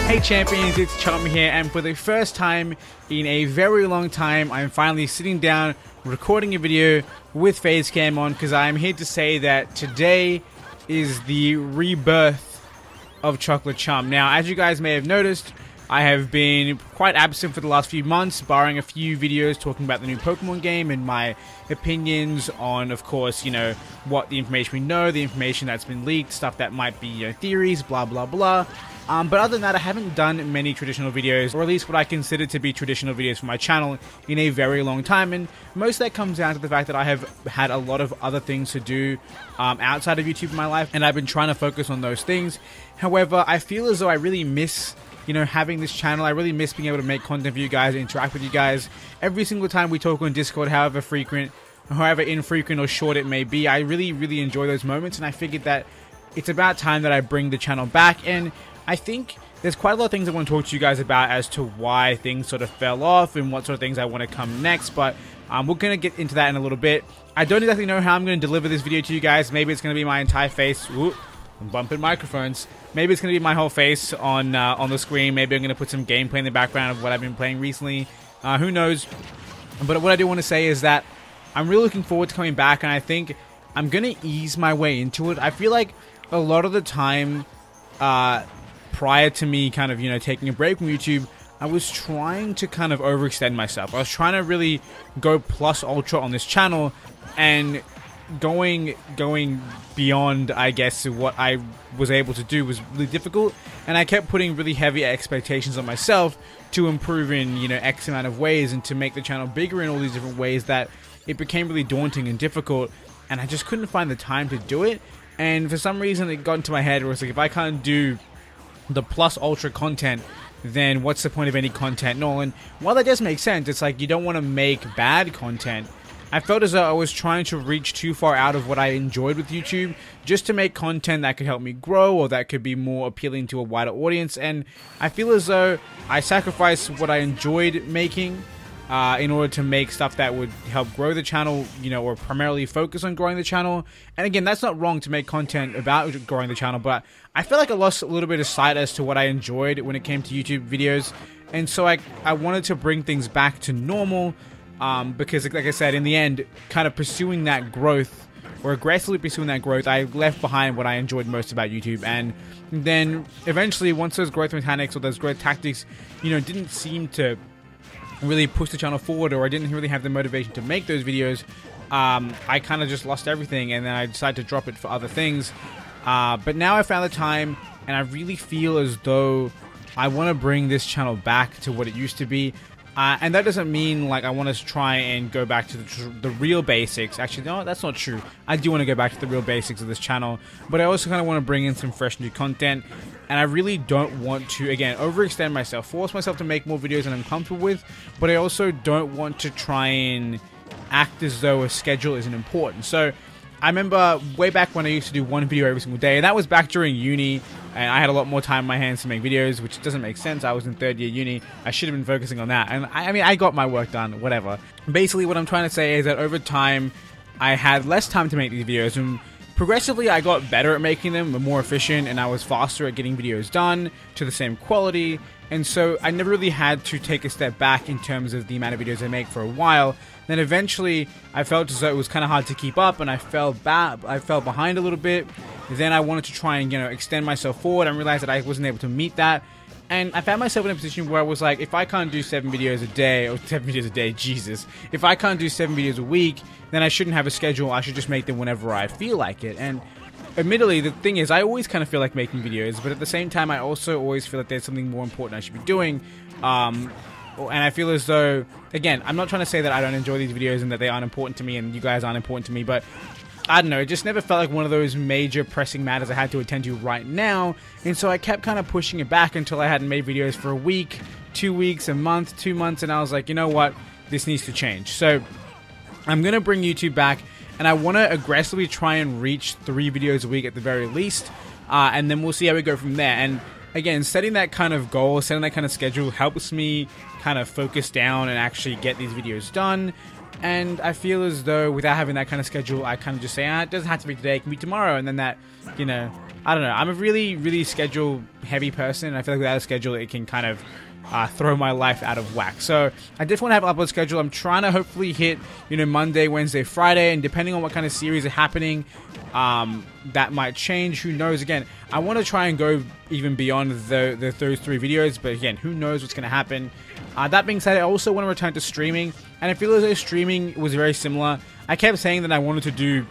Hey champions, it's Chum here, and for the first time in a very long time, I'm finally sitting down recording a video with Facecam on, because I'm here to say that today is the rebirth of Chocolate Chum. Now, as you guys may have noticed, I have been quite absent for the last few months, barring a few videos talking about the new Pokemon game and my opinions on, of course, you know, what the information we know, the information that's been leaked, stuff that might be, you know, theories, blah blah blah. But other than that, I haven't done many traditional videos, or at least what I consider to be traditional videos for my channel, in a very long time, and most of that comes down to the fact that I have had a lot of other things to do outside of YouTube in my life, and I've been trying to focus on those things. However, I feel as though I really miss, you know, having this channel. I really miss being able to make content for you guys, interact with you guys. Every single time we talk on Discord, however infrequent or short it may be, I really enjoy those moments, and I figured that it's about time that I bring the channel back. And I think there's quite a lot of things I want to talk to you guys about as to why things sort of fell off and what sort of things I want to come next, but we're going to get into that in a little bit. I don't exactly know how I'm going to deliver this video to you guys. Maybe it's going to be my entire face. Ooh, I'm bumping microphones. Maybe it's going to be my whole face on the screen. Maybe I'm going to put some gameplay in the background of what I've been playing recently. Who knows? But what I do want to say is that I'm really looking forward to coming back, and I think I'm going to ease my way into it. I feel like a lot of the time, prior to me kind of, you know, taking a break from YouTube, I was trying to kind of overextend myself. I was trying to really go plus ultra on this channel, and going beyond, I guess, what I was able to do was really difficult, and I kept putting really heavy expectations on myself to improve in, you know, X amount of ways and to make the channel bigger in all these different ways, that it became really daunting and difficult, and I just couldn't find the time to do it. And for some reason it got into my head where it's like, if I can't do the plus ultra content, then what's the point of any content and all? And while that does make sense, it's like you don't want to make bad content. I felt as though I was trying to reach too far out of what I enjoyed with YouTube just to make content that could help me grow, or that could be more appealing to a wider audience. And I feel as though I sacrificed what I enjoyed making in order to make stuff that would help grow the channel, you know, or primarily focus on growing the channel. And again, that's not wrong to make content about growing the channel, but I feel like I lost a little bit of sight as to what I enjoyed when it came to YouTube videos. And so I wanted to bring things back to normal, because like I said, in the end, kind of pursuing that growth, or aggressively pursuing that growth, I left behind what I enjoyed most about YouTube. And then eventually, once those growth mechanics or those growth tactics, you know, didn't seem to really push the channel forward, or I didn't really have the motivation to make those videos, I kind of just lost everything, and then I decided to drop it for other things. But now I found the time, and I really feel as though I want to bring this channel back to what it used to be. And that doesn't mean like I want to try and go back to the real basics. Actually, no, that's not true. I do want to go back to the real basics of this channel, but I also kind of want to bring in some fresh new content. And I really don't want to, again, overextend myself, force myself to make more videos than I'm comfortable with, but I also don't want to try and act as though a schedule isn't important. So I remember way back when I used to do one video every single day, and that was back during uni, and I had a lot more time in my hands to make videos, which doesn't make sense. I was in third year uni. I should have been focusing on that. And I mean, I got my work done, whatever. Basically, what I'm trying to say is that over time, I had less time to make these videos, and progressively I got better at making them, more efficient, and I was faster at getting videos done to the same quality. And so I never really had to take a step back in terms of the amount of videos I make for a while. Then eventually I felt as though it was kind of hard to keep up, and I fell behind a little bit. Then I wanted to try and, you know, extend myself forward, and realized that I wasn't able to meet that. And I found myself in a position where I was like, if I can't do 7 videos a day, or 7 videos a day, Jesus. If I can't do 7 videos a week, then I shouldn't have a schedule. I should just make them whenever I feel like it. And admittedly, the thing is, I always kind of feel like making videos, but at the same time, I also always feel like there's something more important I should be doing. And I feel as though, again, I'm not trying to say that I don't enjoy these videos and that they aren't important to me and you guys aren't important to me, but I don't know, it just never felt like one of those major pressing matters I had to attend to right now. And so I kept kind of pushing it back until I hadn't made videos for a week, 2 weeks, a month, 2 months, and I was like, you know what, this needs to change. So I'm going to bring YouTube back, and I want to aggressively try and reach 3 videos a week at the very least, and then we'll see how we go from there. And again, setting that kind of goal, setting that kind of schedule helps me kind of focus down and actually get these videos done. And I feel as though without having that kind of schedule, I kind of just say, it doesn't have to be today, it can be tomorrow. And then that, you know, I don't know. I'm a really, really schedule heavy person. And I feel like without a schedule, it can kind of throw my life out of whack. So I just want to have an upload schedule. I'm trying to hopefully hit, you know, Monday, Wednesday, Friday. And depending on what kind of series are happening, that might change. Who knows? Again, I want to try and go even beyond those 3 videos. But again, who knows what's going to happen. That being said, I also want to return to streaming. And I feel as though streaming was very similar. I kept saying that I wanted to do,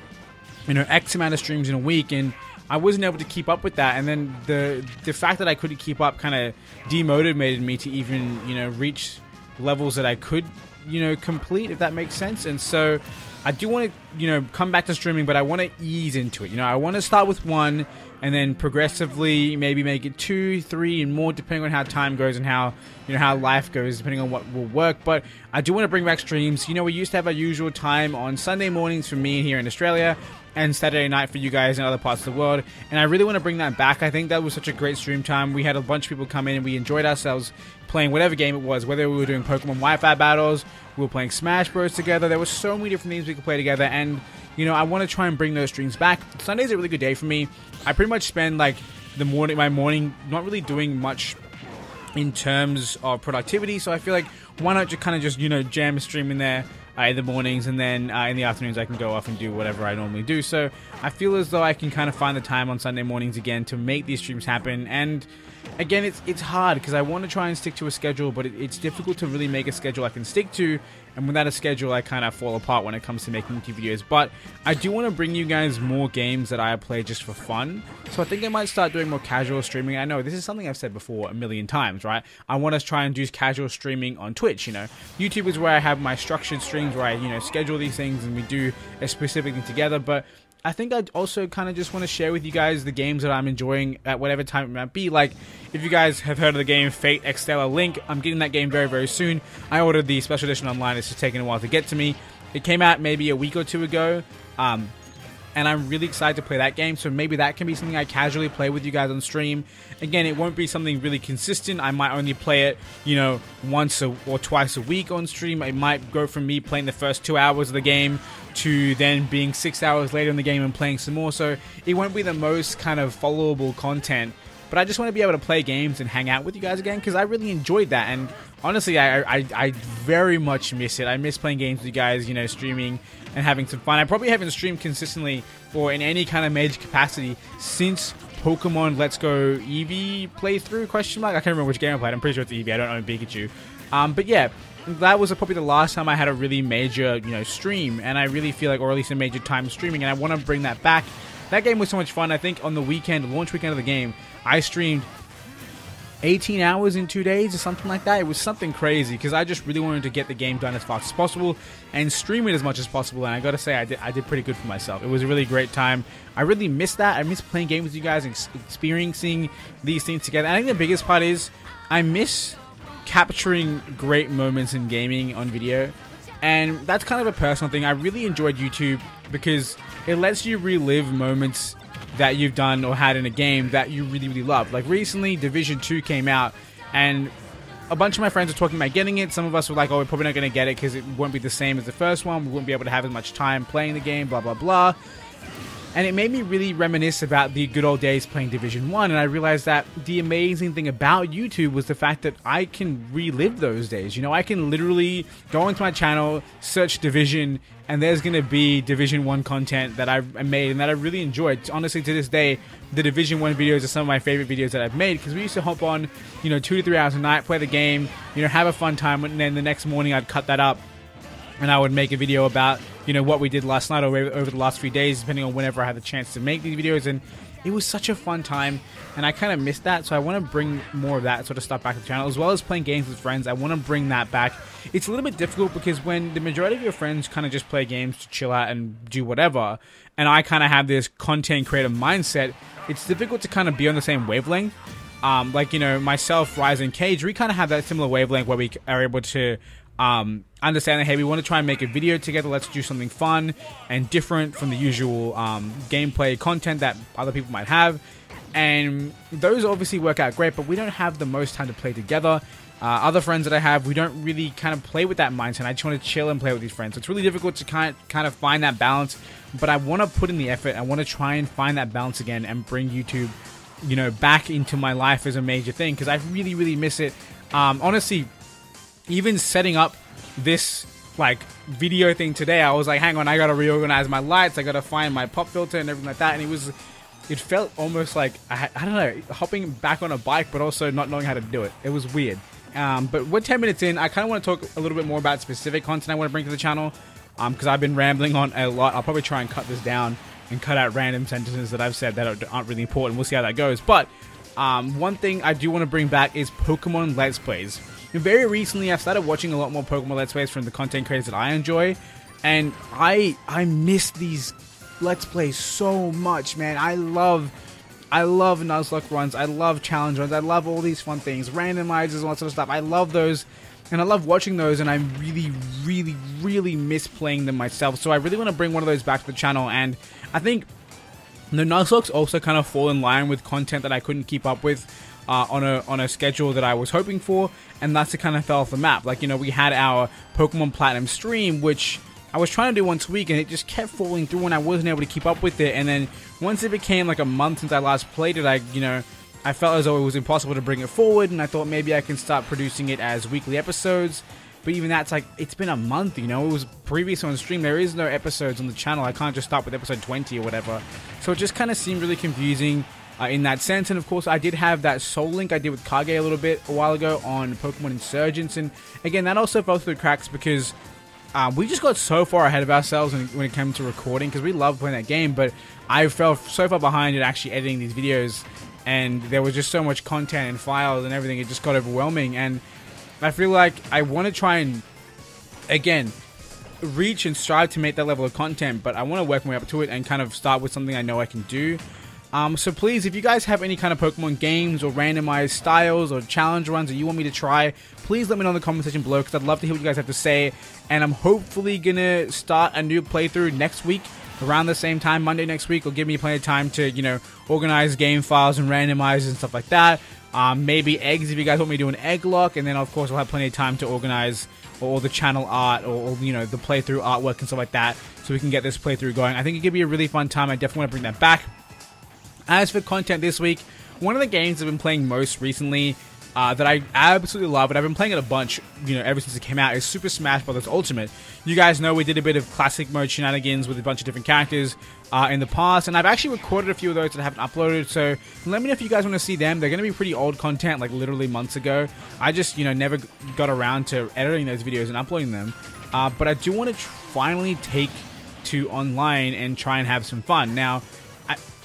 you know, X amount of streams in a week, and I wasn't able to keep up with that. And then the fact that I couldn't keep up kind of demotivated me to even, you know, reach levels that I could, you know, complete, if that makes sense. And so I do want to, you know, come back to streaming, but I want to ease into it. You know, I want to start with 1 and then progressively maybe make it 2, 3, and more, depending on how time goes and how, you know, how life goes, depending on what will work. But I do want to bring back streams. You know, we used to have our usual time on Sunday mornings for me here in Australia, and Saturday night for you guys in other parts of the world. And I really want to bring that back. I think that was such a great stream time. We had a bunch of people come in and we enjoyed ourselves playing whatever game it was, whether we were doing Pokemon Wi-Fi battles, we were playing Smash Bros together. There were so many different things we could play together, and, you know, I want to try and bring those streams back. Sunday's a really good day for me. I pretty much spend like my morning not really doing much in terms of productivity, so I feel like why not just kind of just, you know, jam a stream in there in the mornings, and then in the afternoons I can go off and do whatever I normally do. So I feel as though I can kind of find the time on Sunday mornings again to make these streams happen. And again, it's hard because I want to try and stick to a schedule, but it's difficult to really make a schedule I can stick to. And without a schedule, I kind of fall apart when it comes to making YouTube videos. But I do want to bring you guys more games that I play just for fun. So I think I might start doing more casual streaming. I know this is something I've said before a million times, right? I want to try and do casual streaming on Twitch, you know. YouTube is where I have my structured streams where I, you know, schedule these things and we do a specific thing together. But I think I also kind of just want to share with you guys the games that I'm enjoying at whatever time it might be. Like, if you guys have heard of the game Fate Extella Link, I'm getting that game very, very soon. I ordered the special edition online. It's just taking a while to get to me. It came out maybe a week or 2 ago, and I'm really excited to play that game. So maybe that can be something I casually play with you guys on stream. Again, it won't be something really consistent. I might only play it, you know, once or twice a week on stream. It might go from me playing the first 2 hours of the game to then being 6 hours later in the game and playing some more. So it won't be the most kind of followable content, but I just want to be able to play games and hang out with you guys again, because I really enjoyed that. And honestly, I very much miss it. I miss playing games with you guys, you know, streaming and having some fun. I probably haven't streamed consistently or in any kind of major capacity since Pokemon Let's Go Eevee playthrough, question mark. I can't remember which game I played. I'm pretty sure it's Eevee. I don't own Pikachu. But yeah, that was probably the last time I had a really major, you know, stream, and I really feel like, or at least a major time streaming, and I want to bring that back. That game was so much fun. I think on the weekend, launch weekend of the game, I streamed 18 hours in 2 days or something like that. It was something crazy because I just really wanted to get the game done as fast as possible and stream it as much as possible. And I gotta say, I did pretty good for myself. It was a really great time. I really miss that. I miss playing games with you guys and experiencing these things together. And I think the biggest part is I miss capturing great moments in gaming on video. And that's kind of a personal thing. I really enjoyed YouTube because it lets you relive moments that you've done or had in a game that you really, really love. Like recently, Division 2 came out, and a bunch of my friends were talking about getting it. Some of us were like, oh, we're probably not going to get it because it won't be the same as the first one. We won't be able to have as much time playing the game, blah, blah, blah. And it made me really reminisce about the good old days playing Division 1, and I realized that the amazing thing about YouTube was the fact that I can relive those days. You know, I can literally go into my channel, search Division, and there's going to be Division 1 content that I made and that I really enjoyed. Honestly, to this day, the Division 1 videos are some of my favorite videos that I've made, because we used to hop on, you know, 2 to 3 hours a night, play the game, you know, have a fun time, and then the next morning I'd cut that up and I would make a video about, you know, what we did last night or over the last few days, depending on whenever I had the chance to make these videos. And it was such a fun time, and I kind of missed that, so I want to bring more of that sort of stuff back to the channel, as well as playing games with friends. I want to bring that back. It's a little bit difficult because when the majority of your friends kind of just play games to chill out and do whatever, and I kind of have this content creator mindset, it's difficult to kind of be on the same wavelength. Like, you know, myself, Rise, and Cage, we kind of have that similar wavelength where we are able to understand that, hey, we want to try and make a video together, let's do something fun and different from the usual gameplay content that other people might have. And those obviously work out great, but we don't have the most time to play together. other friends that I have, we don't really kind of play with that mindset. I just want to chill and play with these friends. So it's really difficult to kind of find that balance, but I want to put in the effort. I want to try and find that balance again and bring YouTube, you know, back into my life as a major thing, because I really, really miss it. Honestly, even setting up this like video thing today, I was like, hang on, I gotta reorganize my lights, I gotta find my pop filter and everything like that, and it felt almost like I don't know, hopping back on a bike, but also not knowing how to do it. It was weird. But we're 10 minutes in. I kind of want to talk a little bit more about specific content I want to bring to the channel, because I've been rambling on a lot. I'll probably try and cut this down and cut out random sentences that I've said that aren't really important. We'll see how that goes. But one thing I do want to bring back is Pokemon Let's Plays. Very recently, I've started watching a lot more Pokemon Let's Plays from the content creators that I enjoy, and I miss these Let's Plays so much, man. I love Nuzlocke runs, I love challenge runs, I love all these fun things, randomizers, all that sort of stuff. I love those, and I love watching those, and I really, really, really miss playing them myself. So I really want to bring one of those back to the channel, and I think the Nuzlockes also kind of fall in line with content that I couldn't keep up with on a schedule that I was hoping for, and that's the kind of fell off the map. Like, you know, we had our Pokemon Platinum stream, which I was trying to do once a week, and it just kept falling through, and I wasn't able to keep up with it. And then once it became like a month since I last played it, I felt as though it was impossible to bring it forward, and I thought maybe I can start producing it as weekly episodes. But even that's like, it's been a month, you know, it was previous on stream. There is no episodes on the channel. I can't just start with episode 20 or whatever. So it just kind of seemed really confusing in that sense. And of course, I did have that Soul Link I did with Kage a little bit a while ago on Pokemon Insurgents. And again, that also fell through the cracks because we just got so far ahead of ourselves when it came to recording, because we love playing that game, but I fell so far behind in actually editing these videos, and there was just so much content and files and everything, it just got overwhelming. And I feel like I want to try and, again, reach and strive to make that level of content, but I want to work my way up to it and kind of start with something I know I can do. So please, if you guys have any kind of Pokemon games or randomized styles or challenge runs that you want me to try, please let me know in the comment section below, because I'd love to hear what you guys have to say. And I'm hopefully gonna start a new playthrough next week around the same time, Monday next week. Will give me plenty of time to, you know, organize game files and randomize and stuff like that. Maybe eggs if you guys want me to do an egg lock, and then of course I'll have plenty of time to organize all the channel art or you know, the playthrough artwork and stuff like that, so we can get this playthrough going. I think it could be a really fun time. I definitely want to bring that back. As for content this week, one of the games I've been playing most recently that I absolutely love, and I've been playing it a bunch, you know, ever since it came out, is Super Smash Bros. Ultimate. You guys know we did a bit of classic mode shenanigans with a bunch of different characters in the past, and I've actually recorded a few of those that I haven't uploaded, so let me know if you guys want to see them. They're going to be pretty old content, like literally months ago. I just, you know, never got around to editing those videos and uploading them, but I do want to finally take to online and try and have some fun. Now,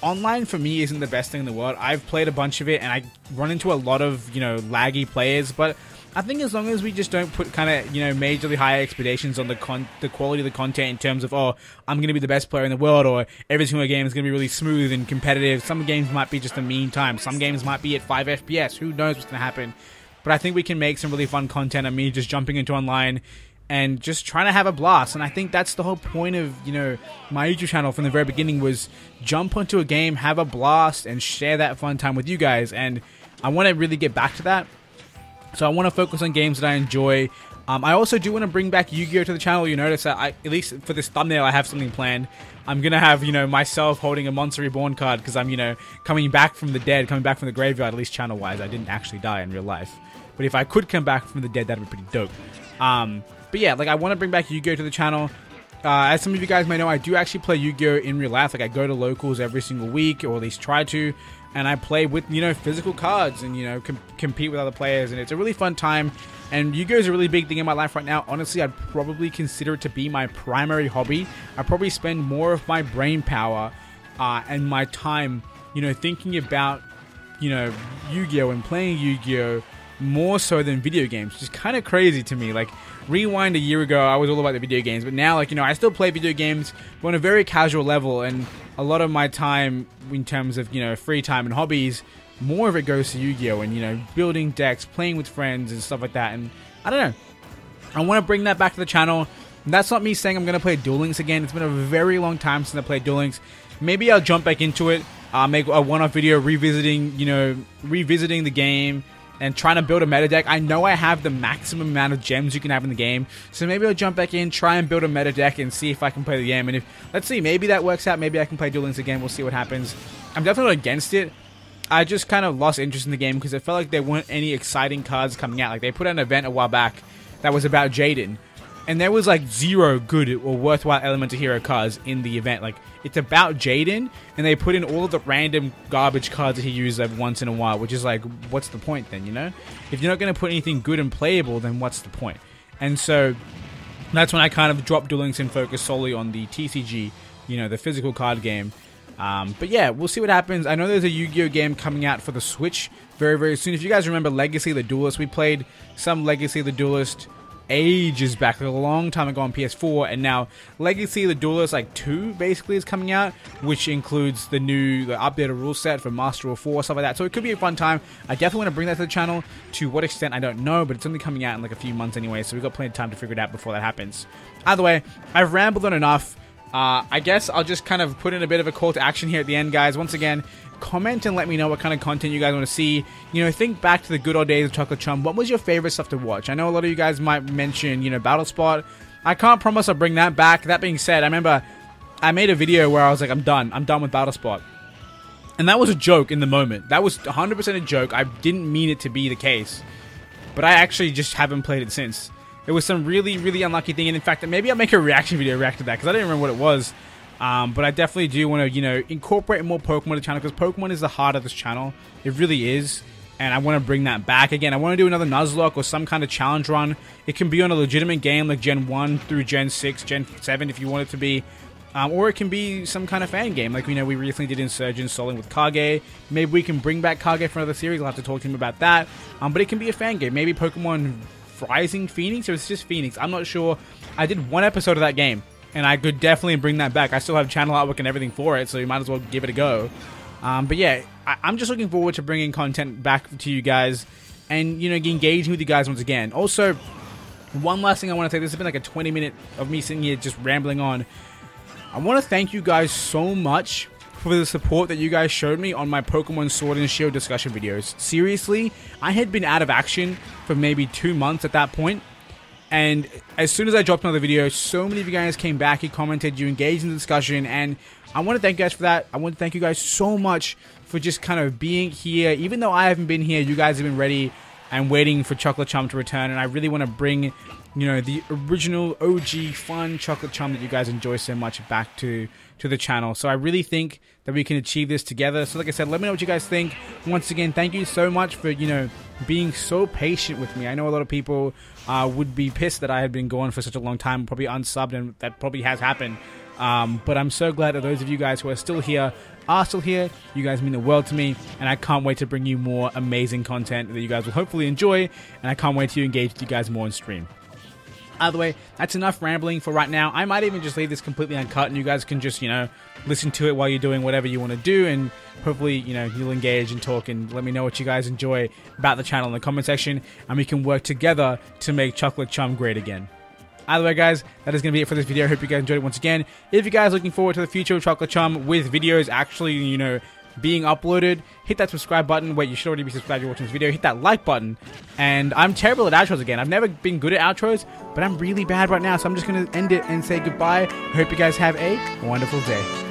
online for me isn't the best thing in the world. I've played a bunch of it, and I run into a lot of, you know, laggy players, but I think as long as we just don't put kind of, you know, majorly high expectations on the quality of the content in terms of, oh, I'm going to be the best player in the world, or every single game is going to be really smooth and competitive. Some games might be just a mean time. Some games might be at 5 FPS. Who knows what's going to happen? But I think we can make some really fun content of me just jumping into online and just trying to have a blast. And I think that's the whole point of, you know, my YouTube channel from the very beginning, was jump onto a game, have a blast, and share that fun time with you guys. And I want to really get back to that. So I want to focus on games that I enjoy. I also do want to bring back Yu-Gi-Oh to the channel. You notice that at least for this thumbnail, I have something planned. I'm going to have, you know, myself holding a Monster Reborn card, because I'm, you know, coming back from the dead, coming back from the graveyard, at least channel-wise. I didn't actually die in real life. But if I could come back from the dead, that'd be pretty dope. But yeah, like, I want to bring back Yu-Gi-Oh to the channel. As some of you guys may know, I do actually play Yu-Gi-Oh in real life. Like, I go to locals every single week, or at least try to, and I play with, you know, physical cards and, you know, compete with other players, and it's a really fun time. And Yu-Gi-Oh is a really big thing in my life right now. Honestly, I'd probably consider it to be my primary hobby. I probably spend more of my brain power and my time, you know, thinking about, you know, Yu-Gi-Oh and playing Yu-Gi-Oh more so than video games, which is kind of crazy to me. Like, rewind a year ago, I was all about the video games, but now, like, you know, I still play video games, but on a very casual level, and a lot of my time in terms of, you know, free time and hobbies, more of it goes to Yu-Gi-Oh and, you know, building decks, playing with friends and stuff like that. And I don't know, I want to bring that back to the channel. That's not me saying I'm going to play Duel Links again. It's been a very long time since I played Duel Links. Maybe I'll jump back into it, make a one-off video revisiting, you know, revisiting the game, and trying to build a meta deck. I know I have the maximum amount of gems you can have in the game, so maybe I'll jump back in, try and build a meta deck, and see if I can play the game. And if, let's see, maybe that works out. Maybe I can play Duel Links again. We'll see what happens. I'm definitely not against it. I just kind of lost interest in the game because it felt like there weren't any exciting cards coming out. Like, they put out an event a while back that was about Jaden, and there was like 0 good or worthwhile Elemental Hero cards in the event. Like, it's about Jaden, and they put in all of the random garbage cards that he uses every once in a while, which is like, what's the point then, you know? If you're not going to put anything good and playable, then what's the point? And so that's when I kind of dropped Duel Links and focused solely on the TCG, you know, the physical card game. But yeah, we'll see what happens. I know there's a Yu-Gi-Oh game coming out for the Switch very, very soon. If you guys remember Legacy of the Duelist, we played some Legacy of the Duelist ages back, like a long time ago on PS4, and now Legacy of the Duelist like 2 basically is coming out, which includes the updated rule set for Master of 4, stuff like that. So it could be a fun time. I definitely want to bring that to the channel. To what extent, I don't know, but it's only coming out in like a few months anyway, so we've got plenty of time to figure it out before that happens. Either way, I've rambled on enough. I guess I'll just kind of put in a bit of a call to action here at the end, guys. Once again, comment and let me know what kind of content you guys want to see. You know, think back to the good old days of Chocolate Chum. What was your favorite stuff to watch? I know a lot of you guys might mention, you know, Battle Spot. I can't promise I'll bring that back. That being said, I remember I made a video where I was like, I'm done with Battle Spot. And that was a joke in the moment. That was 100% a joke. I didn't mean it to be the case. But I actually just haven't played it since. It was some really, really unlucky thing, and in fact, maybe I'll make a reaction video react to that, because I don't remember what it was. But I definitely do want to, you know, incorporate more Pokemon to the channel, because Pokemon is the heart of this channel. It really is, and I want to bring that back. Again, I want to do another Nuzlocke or some kind of challenge run. It can be on a legitimate game, like Gen 1 through Gen 6, Gen 7, if you want it to be. Or it can be some kind of fan game, like, you know, we recently did Insurgent Soling with Kage. Maybe we can bring back Kage for another series. I'll have to talk to him about that. But it can be a fan game. Maybe Pokemon Rising Phoenix, or it's just Phoenix, I'm not sure. I did one episode of that game, and I could definitely bring that back. I still have channel artwork and everything for it, so you might as well give it a go. But yeah, I'm just looking forward to bringing content back to you guys, and, you know, engaging with you guys once again. Also, one last thing I want to say, this has been like a 20-minute of me sitting here just rambling on. I want to thank you guys so much for the support that you guys showed me on my Pokemon Sword and Shield discussion videos. Seriously, I had been out of action for maybe 2 months at that point, and as soon as I dropped another video, so many of you guys came back, you commented, you engaged in the discussion, and I want to thank you guys for that. I want to thank you guys so much for just kind of being here. Even though I haven't been here, you guys have been ready and waiting for Chocolate Chum to return, and I really want to bring, you know, the original OG fun Chocolate Chum that you guys enjoy so much back to the channel. So I really think that we can achieve this together. So like I said, let me know what you guys think. Once again, thank you so much for, you know, being so patient with me. I know a lot of people would be pissed that I had been gone for such a long time, probably unsubbed, and that probably has happened. But I'm so glad that those of you guys who are still here are still here. You guys mean the world to me, and I can't wait to bring you more amazing content that you guys will hopefully enjoy, and I can't wait to engage with you guys more on stream. Either way, that's enough rambling for right now. I might even just leave this completely uncut, and you guys can just, you know, listen to it while you're doing whatever you want to do, and hopefully, you know, you'll engage and talk and let me know what you guys enjoy about the channel in the comment section, and we can work together to make Chocolate Chum great again. Either way, guys, that is going to be it for this video. I hope you guys enjoyed it once again. If you guys are looking forward to the future of Chocolate Chum with videos actually, you know, being uploaded, hit that subscribe button. Wait, you should already be subscribed if you're watching this video. Hit that like button. And I'm terrible at outros again. I've never been good at outros, but I'm really bad right now, so I'm just going to end it and say goodbye. I hope you guys have a wonderful day.